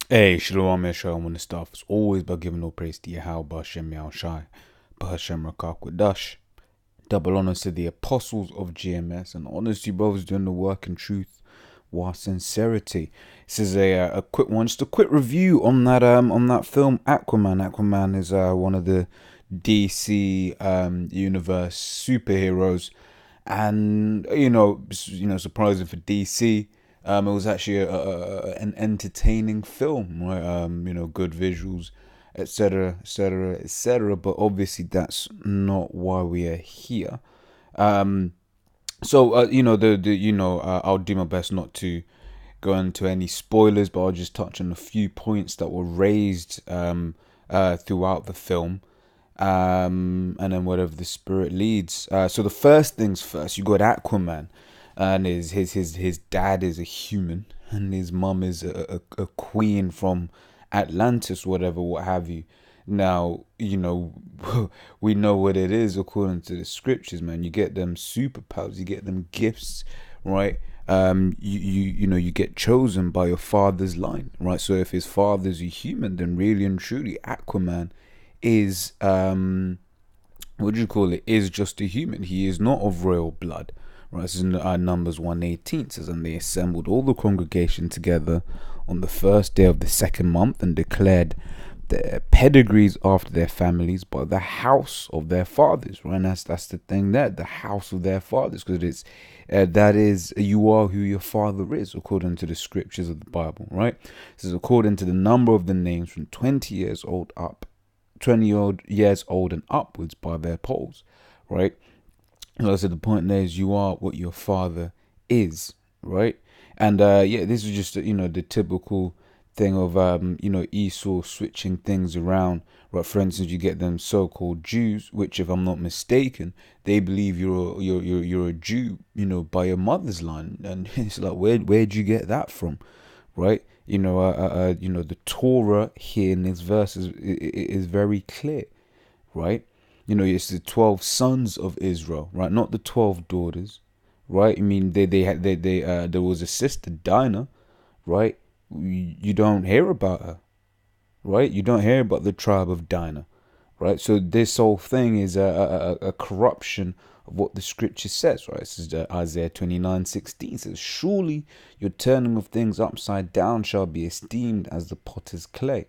Hey, Shalom Yeshua, when the stuff is always by giving no praise to Yahweh, Hashem Yahweh Shai, Hashem Rakak Wadash. Double honors to the apostles of GMS and honors to you brothers doing the work in truth while sincerity. This is a quick one, just a quick review on that film Aquaman. Aquaman is one of the DC universe superheroes, and surprising for DC. It was actually an entertaining film, right? Good visuals, etc., etc., etc. But obviously, that's not why we are here. Um, I'll do my best not to go into any spoilers, but I'll just touch on a few points that were raised throughout the film, and then whatever the spirit leads. So the first things first, you got Aquaman, and his dad is a human, and his mum is a queen from Atlantis, whatever, what have you. Now, we know what it is according to the scriptures, man. You get them superpowers, you get them gifts, right? You get chosen by your father's line, right? So if his father's a human, then really and truly, Aquaman is what do you call it? Is just a human. He is not of royal blood. Right, this is in Numbers 1:18. It says, and they assembled all the congregation together on the first day of the second month and declared their pedigrees after their families by the house of their fathers. Right, and that's the thing there, the house of their fathers, because it's that is, you are who your father is according to the scriptures of the Bible. Right, this is according to the number of the names from 20 years old up, 20 years old and upwards by their polls. Right. Like I said, the point there is you are what your father is, right? And this is just the typical thing of Esau switching things around. Right, for instance, you get them so-called Jews, which, if I'm not mistaken, they believe you're a Jew, by your mother's line, and it's like, where'd you get that from, right? The Torah here in this verse is very clear, right? It's the 12 sons of Israel, right? Not the 12 daughters, right? I mean, there was a sister, Dinah, right? You don't hear about her, right? You don't hear about the tribe of Dinah, right? So this whole thing is a corruption of what the scripture says, right? This is Isaiah 29:16 says, surely your turning of things upside down shall be esteemed as the potter's clay,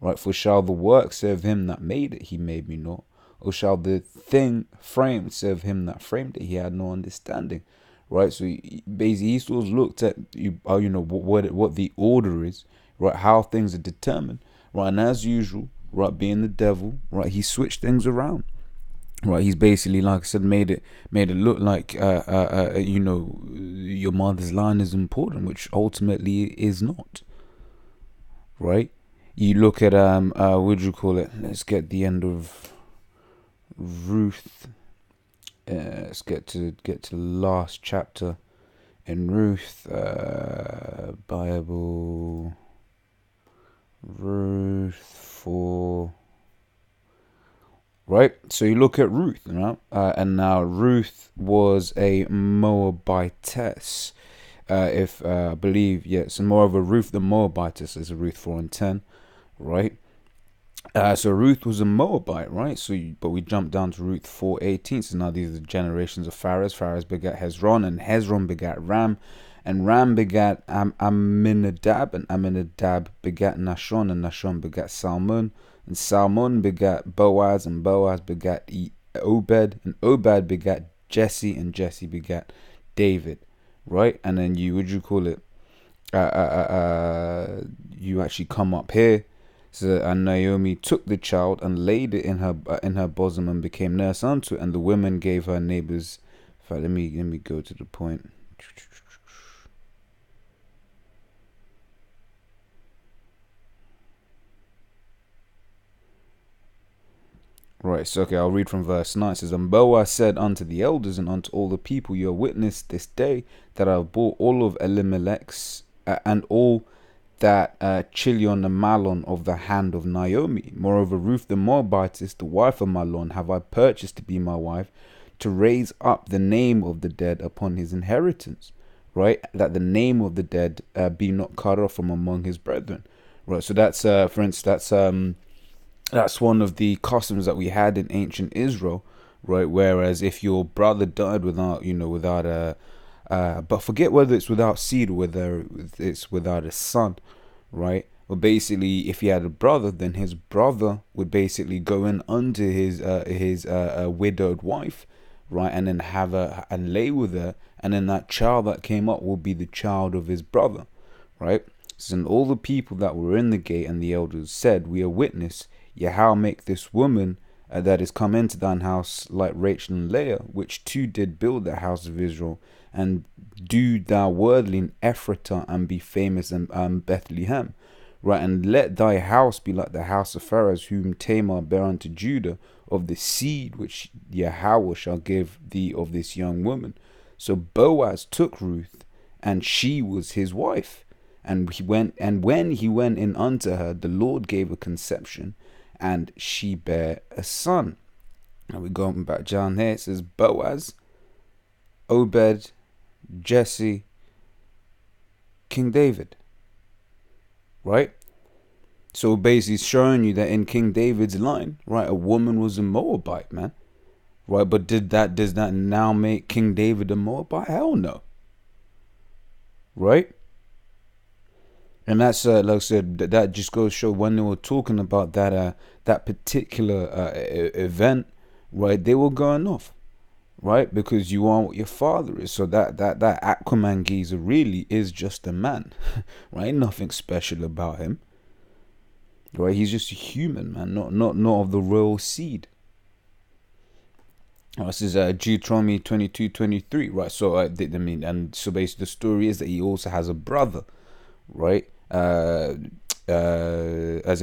right? For shall the work serve him that made it? He made me not. Or shall the thing framed serve him that framed it? He had no understanding, right? So basically, he's sort of looked at what the order is, right? How things are determined, right? And as usual, right, being the devil, right, he switched things around, right? He's basically, like I said, made it look like your mother's line is important, which ultimately is not, right? You look at what do you call it? Let's get the end of Ruth. Let's get to the last chapter in Ruth. Bible. Ruth 4. Right, so you look at Ruth, and now Ruth was a Moabitess. If I believe, yes, and more of a Ruth the Moabitess is a Ruth 4:10, right? So Ruth was a Moabite, right? But we jump down to Ruth 4:18. So now these are the generations of Pharez. Pharez begat Hezron, and Hezron begat Ram, and Ram begat Amminadab, and Amminadab begat Nashon, and Nashon begat Salmon, and Salmon begat Boaz, and Boaz begat Obed, and Obed begat Jesse, and Jesse begat David, right? And then you actually come up here. So, and Naomi took the child and laid it in her bosom and became nurse unto it, and the women gave her neighbors. In fact, let me go to the point. Right, so okay, I'll read from verse 9. It says, and Boaz said unto the elders and unto all the people, you are witness this day that I have bought all of Elimelech's and all that Chilion and Malon of the hand of Naomi. Moreover, Ruth the Moabitess, the wife of Malon, have I purchased to be my wife, to raise up the name of the dead upon his inheritance, right? That the name of the dead be not cut off from among his brethren, right? So that's for instance, that's one of the customs that we had in ancient Israel, right? Whereas if your brother died without, without a, but forget whether it's without seed or whether it's without a son, right? Well, basically, if he had a brother, then his brother would basically go in under his widowed wife, right, and then have and lay with her, and then that child that came up will be the child of his brother, right? So then all the people that were in the gate and the elders said, "We are witness. Yahweh make this woman that is come into thine house like Rachel and Leah, which two did build the house of Israel, and do thou worthily in Ephratah and be famous in Bethlehem." Right, and let thy house be like the house of Pharaoh, whom Tamar bare unto Judah, of the seed which Yahweh shall give thee of this young woman. So Boaz took Ruth, and she was his wife. And when he went in unto her, the Lord gave her conception, and she bare a son. And we're going back down here. It says Boaz, Obed, Jesse, King David. Right? So basically showing you that in King David's line, right, a woman was a Moabite, man. Right? But does that now make King David a Moabite? Hell no. Right? And that's like I said, that just goes to show when they were talking about that particular event, right? They were going off, right? Because you are what your father is. So that Aquaman geezer really is just a man, right? Nothing special about him, right? He's just a human, man, not of the royal seed. This is Deuteronomy 22:23, right? So and so basically the story is that he also has a brother, right? As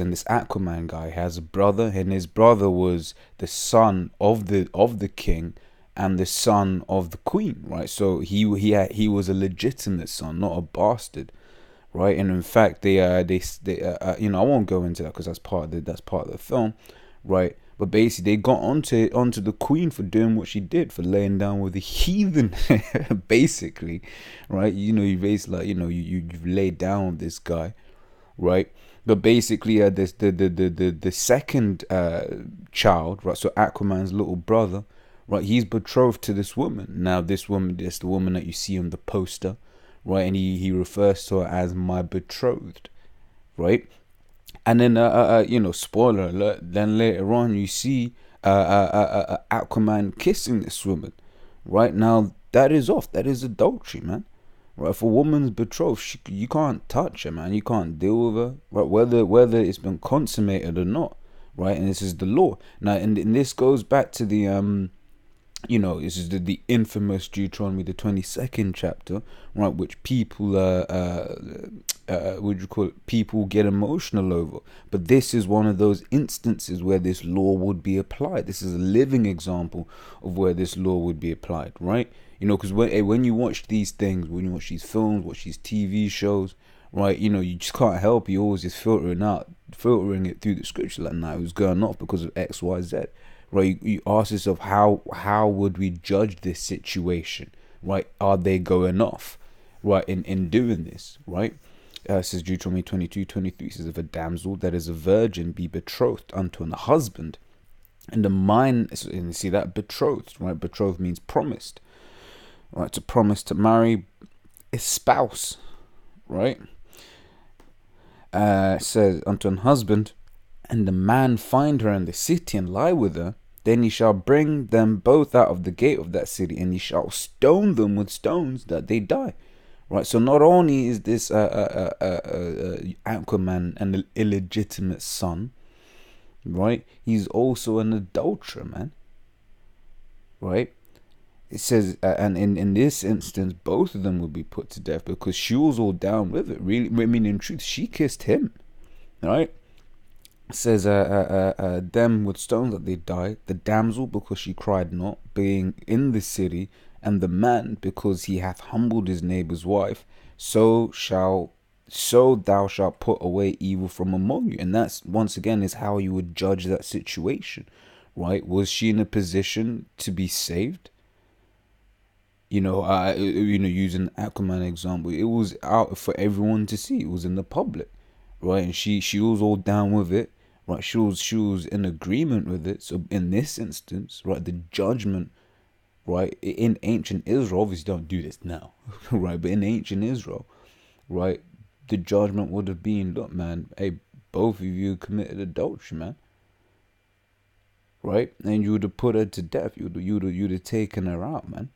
in this Aquaman guy has a brother, and his brother was the son of the king and the son of the queen, right? So he was a legitimate son, not a bastard, right? And in fact, they I won't go into that because that's part of the film, right? But basically, they got onto the queen for doing what she did, for laying down with the heathen, basically, right? You basically you've laid down with this guy, right? But basically, the second child, right? So Aquaman's little brother, right? He's betrothed to this woman. Now, this woman is the woman that you see on the poster, right? And he refers to her as my betrothed, right? And then, spoiler alert, then later on you see Aquaman kissing this woman. Right? Now, that is off. That is adultery, man. Right? If a woman's betrothed, you can't touch her, man. You can't deal with her. Right? Whether it's been consummated or not. Right? And this is the law. Now, and this goes back to the this is the infamous Deuteronomy, the 22nd chapter, right, which people people get emotional over. But this is one of those instances where this law would be applied. This is a living example of where this law would be applied, right? Because when you watch these things, when you watch these films, watch these TV shows, right, you just can't help. You always just filtering it through the scripture, like, nah, it was going off because of X, Y, Z. Right, you ask yourself, how would we judge this situation? Right, are they going off? Right, in doing this, right? Says Deuteronomy 22:23 says, if a damsel that is a virgin be betrothed unto an husband, and the mind, and you see that betrothed, right? Betrothed means promised, right? To promise to marry a spouse, right? Says unto an husband, and the man find her in the city and lie with her, then he shall bring them both out of the gate of that city, and he shall stone them with stones that they die. Right. So not only is this Aquaman an illegitimate son, right? He's also an adulterer, man. Right. It says, and in this instance, both of them will be put to death because she was all down with it. Really, I mean, in truth, she kissed him, right? Says them with stones that they died, the damsel because she cried not, being in the city, and the man because he hath humbled his neighbor's wife, so thou shalt put away evil from among you. And that's, once again, is how you would judge that situation, right? Was she in a position to be saved? Using Aquaman example, it was out for everyone to see. It was in the public. right? And she was all down with it, right? She was in agreement with it. So in this instance, right, the judgment, right, in ancient Israel, obviously don't do this now, right? But in ancient Israel, right, the judgment would have been, look, man, hey, both of you committed adultery, man, right? And you would have put her to death. You'd have taken her out, man.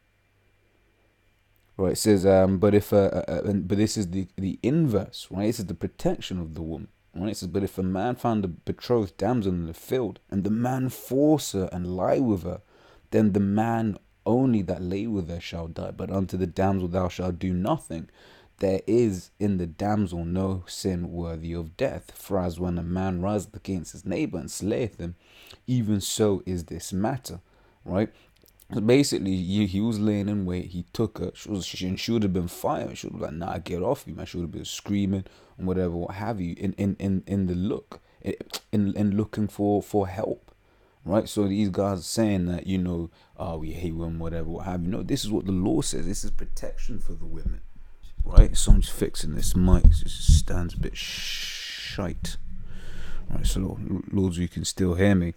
Right, it says, but if but this is the inverse, right? This is the protection of the woman, right? It says, but if a man found a betrothed damsel in the field, and the man force her and lie with her, then the man only that lay with her shall die. But unto the damsel thou shalt do nothing. There is in the damsel no sin worthy of death. For as when a man riseth against his neighbor and slayeth him, even so is this matter, right? So basically, he was laying in wait. He took her. She would have been fired. She would have been like, nah, get off me, man. She would have been screaming and whatever, what have you, in the look, in looking for help, right? So these guys are saying that, oh, we hate women, whatever, what have you. No, this is what the law says. This is protection for the women, right? So I'm just fixing this mic. It just stands a bit shite. Right, so Lords, you can still hear me.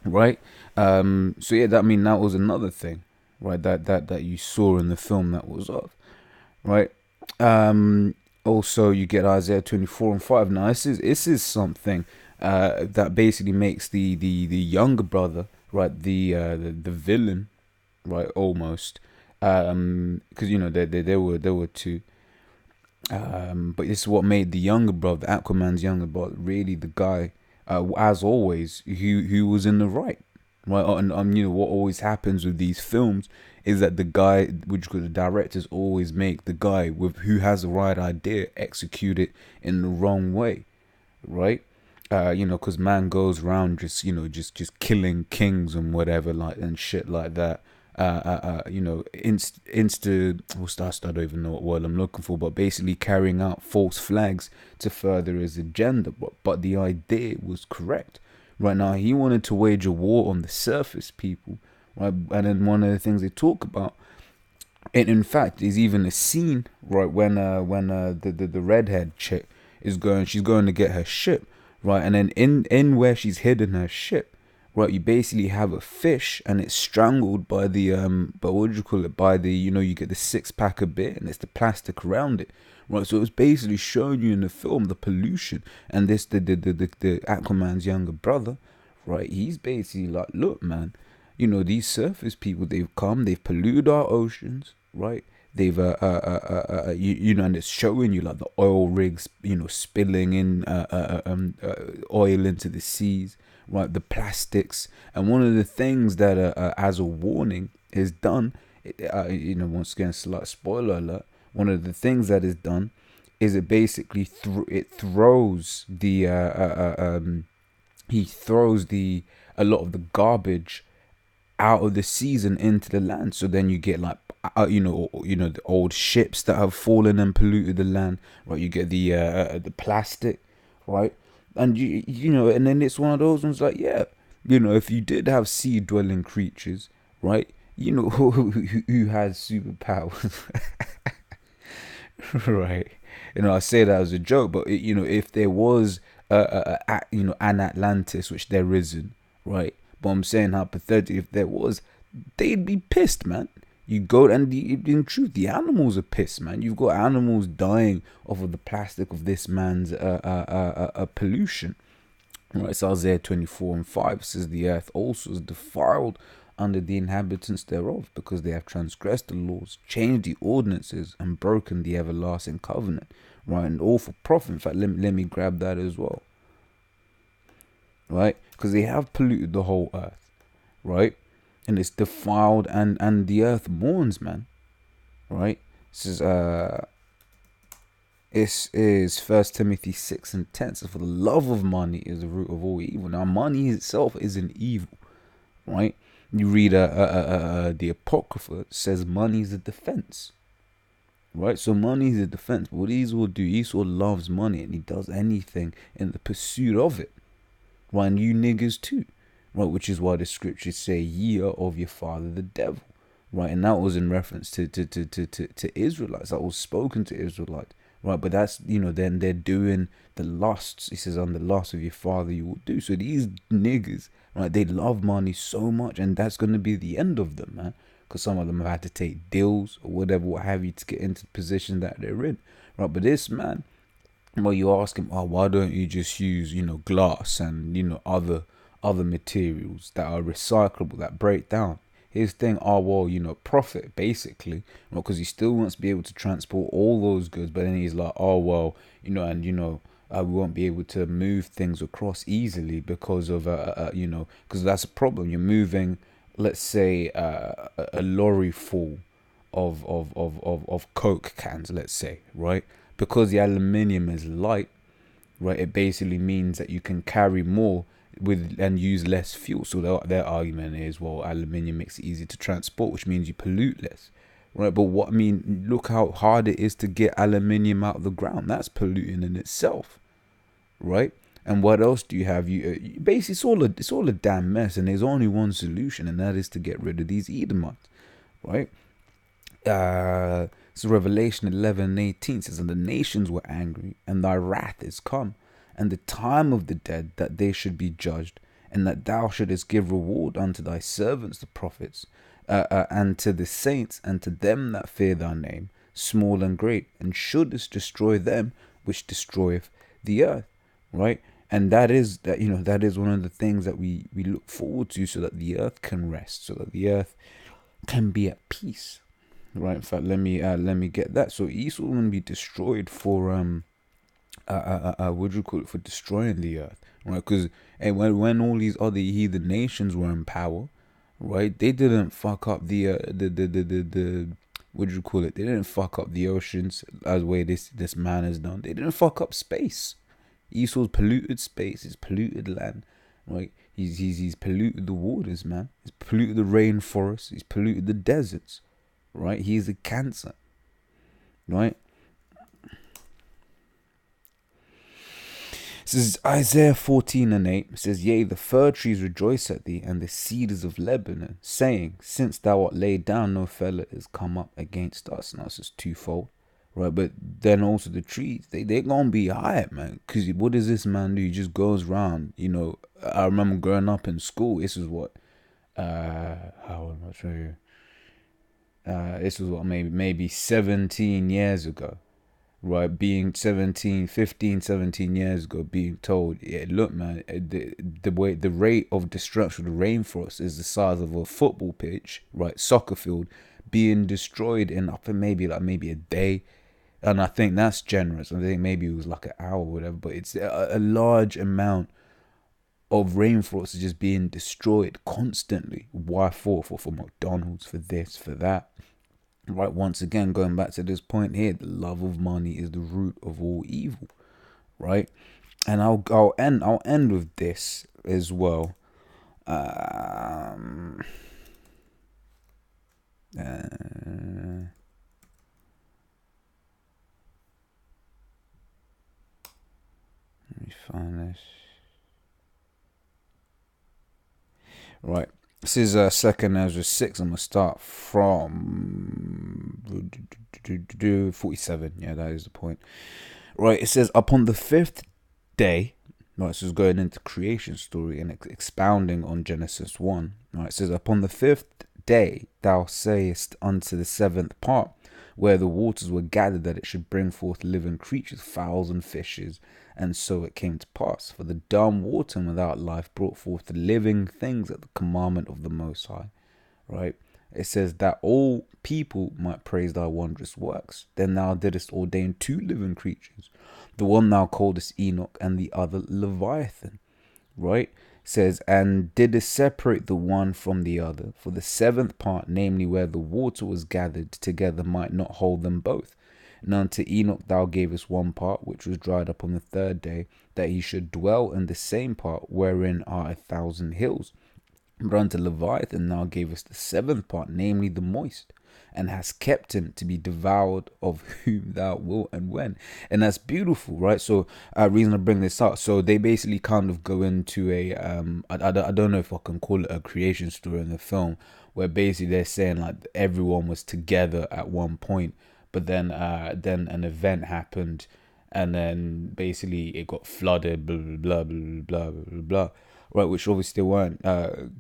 Right, so yeah, that was another thing, right? That you saw in the film that was off, right? Also, you get Isaiah 24:5. Now, this is something that basically makes the younger brother, right, the villain, right, almost, because there were two, but this is what made the younger brother, Aquaman's younger brother, really the guy. As always, who was in the right, and what always happens with these films is that the guy, which the directors always make the guy with who has the right idea execute it in the wrong way, right? Because man goes around just killing kings and whatever, like, and shit like that. I don't even know what word I'm looking for, but basically carrying out false flags to further his agenda. But the idea was correct. Right now, he wanted to wage a war on the surface people, right? And then one of the things they talk about, and in fact, is even a scene, right, when the redhead chick she's going to get her ship, right, and then in where she's hidden her ship, right, you basically have a fish and it's strangled by the but what do you call it, by the, you get the 6-pack of beer and it's the plastic around it, right? So it's basically showing you in the film the pollution, and this the Aquaman's younger brother, right, he's basically like, look, man, these surface people, they've polluted our oceans, right? They've and it's showing you like the oil rigs, spilling in oil into the seas, right? The plastics, and one of the things that as a warning is done, once again, slight spoiler alert. One of the things that is done is it basically it throws the he throws a lot of the garbage out of the seas and into the land. So then you get like the old ships that have fallen and polluted the land, right? You get the plastic, right? And and then it's one of those ones like, yeah, if you did have sea dwelling creatures, right, who has superpowers, right? I say that as a joke, but if there was an Atlantis, which there isn't, right? But I'm saying hypothetically, if there was, they'd be pissed, man. You go, and in truth, the animals are pissed, man. You've got animals dying off of the plastic of this man's pollution. Right, it's Isaiah 24:5 says, the earth also is defiled under the inhabitants thereof, because they have transgressed the laws, changed the ordinances, and broken the everlasting covenant. Right, and all for profit. In fact, let me grab that as well. Right, because they have polluted the whole earth, right? And it's defiled, and the earth mourns, man. Right? This is 1 Timothy 6:10. So for the love of money is the root of all evil. Now, money itself isn't evil, right? You read the Apocrypha, it says money is a defense, right? So money is a defense. But what Esau do, Esau loves money, and he does anything in the pursuit of it. Right? And you niggas too. Right, which is why the scriptures say, ye are of your father the devil, right? And that was in reference to Israelites. That was spoken to Israelites, right? But that's, then they're doing the lusts. He says, on the lust of your father you will do. So these niggas, right, they love money so much, and that's going to be the end of them, man. Because some of them have had to take deals or whatever, what have you, to get into the position that they're in, right? But this man, well, you ask him, oh, why don't you just use, glass and, other materials that are recyclable, that break down? His thing, oh, well, profit, basically, because he still wants to be able to transport all those goods, but then he's like, oh, well, we won't be able to move things across easily because of, because that's a problem. You're moving, let's say, a lorry full of Coke cans, let's say, right? Because the aluminium is light, right? It basically means that you can carry more with and use less fuel. So their argument is, well, aluminium makes it easy to transport, which means you pollute less, right? But look how hard it is to get aluminium out of the ground. That's polluting in itself, right? And what else do you have? Basically, it's all a damn mess, and there's only one solution, and that is to get rid of these Edomites, right? So Revelation 11:18 says, and the nations were angry, and thy wrath is come, and the time of the dead that they should be judged, and that thou shouldest give reward unto thy servants the prophets, and to the saints, and to them that fear thy name, small and great, and shouldest destroy them which destroyeth the earth, right? And that is one of the things that we look forward to, so that the earth can rest, so that the earth can be at peace, right? In fact, let me get that. So Esau will be destroyed for what do you call it, for destroying the earth, right? Because when all these other heathen nations were in power, right, they didn't fuck up the what do you call it? They didn't fuck up the oceans as way this man has done. They didn't fuck up space. Esau's polluted space, he's polluted land, right? He's polluted the waters, man. He's polluted the rainforests. He's polluted the deserts, right? He's a cancer, right? It says Isaiah 14:8. It says, yea, the fir trees rejoice at thee, and the cedars of Lebanon, saying, since thou art laid down, no fellow is come up against us. Now this is twofold, right? But then also the trees, they're gonna be high, man. Because what does this man do? He just goes around, I remember growing up in school, this is what, how am I show you? This was what, maybe 17 years ago, right? Being 17 years ago, being told, yeah, look, man, the rate of destruction of the rainforest is the size of a football pitch, right? Soccer field being destroyed in, I think, maybe a day. And I think that's generous. I think maybe it was like an hour or whatever, but it's a large amount of rainforest is just being destroyed constantly. Why for McDonald's, for this, for that, right? Once again, going back to this point here, the love of money is the root of all evil, right? And I'll end with this as well. Let me find this. Right. This is 2nd Ezra 6. I'm going to start from 47. Yeah, that is the point. Right. It says, upon the 5th day, right, this is going into creation story and expounding on Genesis 1. Right. It says, upon the 5th day, thou sayest unto the 7th part, where the waters were gathered, that it should bring forth living creatures, fowls and fishes. And so it came to pass. For the dumb water and without life brought forth the living things at the commandment of the Most High. Right? It says that all people might praise thy wondrous works. Then thou didst ordain 2 living creatures. The one thou callest Enoch, and the other Leviathan. Right? It says, and didst separate the one from the other. For the 7th part, namely where the water was gathered together, might not hold them both. And unto Enoch thou gavest 1 part, which was dried up on the 3rd day, that he should dwell in the same part wherein are 1,000 hills. But unto Leviathan thou gavest the 7th part, namely the moist, and hast kept him to be devoured of whom thou wilt and when. And that's beautiful, right? So reason I bring this up, so they basically kind of go into a I don't know if I can call it a creation story in the film, where basically they're saying like everyone was together at one point, but then an event happened, and then basically it got flooded, blah blah blah blah blah blah blah, right? Which obviously they weren't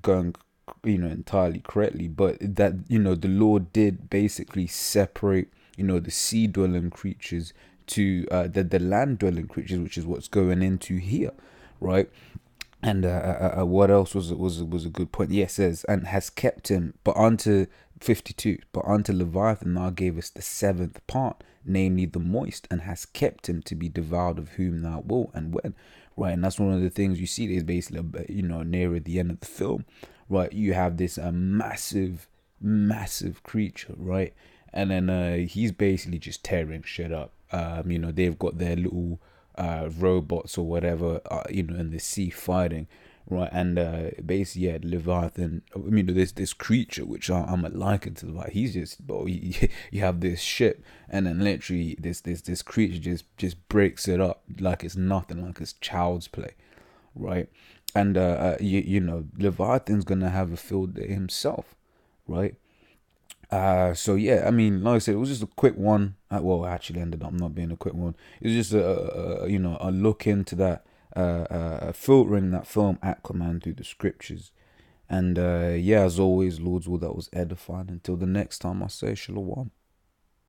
going, entirely correctly, but that, the Lord did basically separate, the sea dwelling creatures to the land dwelling creatures, which is what's going into here, right? And what else was a good point? Yes, it says, and has kept him, but unto 52, but unto Leviathan thou gavest the seventh part, namely the moist, and has kept him to be devoured of whom thou wilt and when, right? And that's one of the things you see is basically, nearer the end of the film, right? You have this massive creature, right? And then he's basically just tearing shit up. They've got their little robots or whatever, in the sea fighting, right? And basically, yeah, Leviathan. I mean, there's this creature which I'm a liken to Leviathan. He's just, you have this ship, and then literally this creature just breaks it up like it's nothing, like it's child's play, right? And Leviathan's gonna have a field day himself, right? So yeah, I mean, like I said, it was just a quick one. Well, it actually ended up not being a quick one. It was just a look into that, filtering that film Aquaman through the scriptures. And yeah, as always, Lord's will, that was edifying. Until the next time, I say shalom.